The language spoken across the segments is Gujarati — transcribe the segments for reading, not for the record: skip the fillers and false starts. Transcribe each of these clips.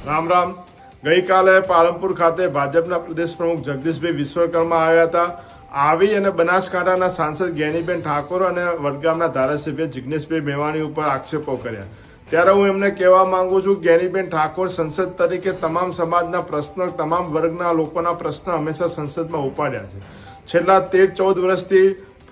રામ રામ। ગઈકાલે પાલનપુર ખાતે ભાજપના પ્રદેશ પ્રમુખ જગદીશભાઈ વિશ્વકર્મા આવ્યા હતા। આવી અને બનાસકાંઠાના સાંસદ જ્ઞાનીબેન ઠાકોર અને વડગામના ધારાસભ્ય જિગ્નેશભાઈ મેવાણી ઉપર આક્ષેપો કર્યા। ત્યારે હું એમને કહેવા માંગુ છું, જ્ઞાનીબેન ઠાકોર સંસદ તરીકે તમામ સમાજના પ્રશ્ન, તમામ વર્ગના લોકોના પ્રશ્ન હંમેશા સંસદમાં ઉપાડ્યા છે। છેલ્લા 13-14 વર્ષથી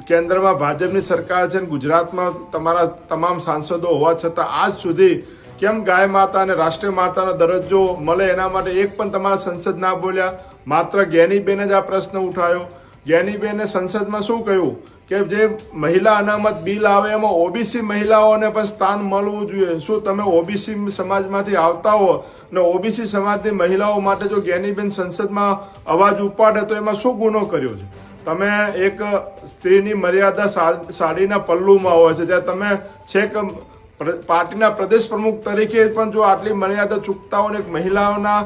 કેન્દ્રમાં ભાજપની સરકાર છે, ગુજરાતમાં તમારા તમામ સાંસદો હોવા છતાં આજ સુધી કેમ ગાય માતા અને રાષ્ટ્રીય માતાનો દરજ્જો મળે એના માટે એક પણ તમારા સંસદ ના બોલ્યા। માત્ર જ્ઞાનીબેને જ આ પ્રશ્ન ઉઠાવ્યો। જ્ઞાનીબેને સંસદમાં શું કહ્યું કે જે મહિલા અનામત બિલ આવે એમાં ઓબીસી મહિલાઓને પણ સ્થાન મળવું જોઈએ। શું તમે ઓબીસી સમાજમાંથી આવતા હો ને ઓબીસી સમાજની મહિલાઓ માટે જો જ્ઞાનીબેન સંસદમાં અવાજ ઉપાડે તો એમાં શું ગુનો કર્યો છે? તમે એક સ્ત્રીની મર્યાદા સાડીના પલ્લુમાં હોય છે, જ્યારે તમે છેક પાર્ટીના પ્રદેશ પ્રમુખ તરીકે પણ જો આટલી મર્યાદા ચૂકતા હોય ને એક મહિલાઓના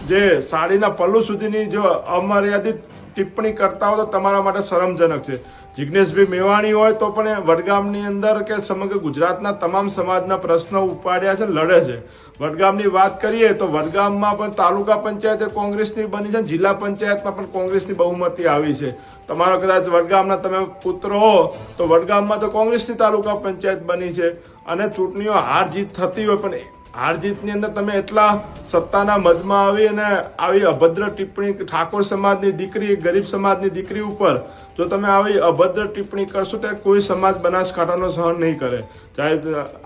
જે સાડીના પલ્લુ સુધીની જો અમર્યાદિત ટિપ્પણી કરતા હોય તો તમારા માટે શરમજનક છે। જિગ્નેશભાઈ મેવાણી હોય તો પણ વડગામની અંદર કે સમગ્ર ગુજરાતના તમામ સમાજના પ્રશ્નો ઉપાડ્યા છે, લડે છે। વડગામની વાત કરીએ તો વડગામમાં પણ તાલુકા પંચાયત કોંગ્રેસની બની છે, જિલ્લા પંચાયતમાં પણ કોંગ્રેસની બહુમતી આવી છે। તમારો કદાચ વડગામના તમે પુત્ર હો તો વડગામમાં તો કોંગ્રેસની તાલુકા પંચાયત બની છે અને ચૂંટણીઓ હાર જીત થતી હોય પણ હાર જીતની અંદર તમે એટલા સત્તાના મદમાં આવી અને આવી અભદ્ર ટિપ્પણી ઠાકોર સમાજની દીકરી, ગરીબ સમાજની દીકરી ઉપર જો તમે આવી અભદ્ર ટિપ્પણી કરશો તો કોઈ સમાજ બનાસકાંઠાનો સહન નહીં કરે। ચાહે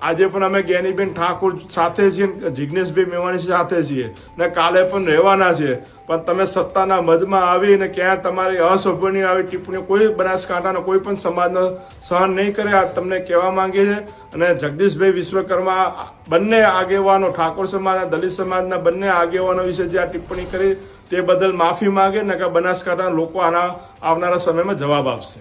આજે પણ અમે જ્ઞાનીબેન ઠાકોર સાથે છીએ, જિગ્નેશભાઈ મેવાણી સાથે છીએ ને કાલે પણ રહેવાના છે, પણ તમે સત્તાના મદમાં આવીને ક્યાં તમારી અસભ્યની આવી ટિપ્પણીઓ કોઈ બનાસકાંઠાનો કોઈ પણ સમાજનો સહન નહીં કરે, આ તમને કહેવા માંગીએ છીએ। અને જગદીશભાઈ વિશ્વકર્મા બંને આગેવાનો, ઠાકોર સમાજ અને દલિત સમાજના બંને આગેવાનો વિશે જે આ ટિપ્પણી કરી તે બદલ માફી માંગે ને કે બનાસકાંઠાના લોકો આના આવનારા સમયમાં જવાબ આપશે।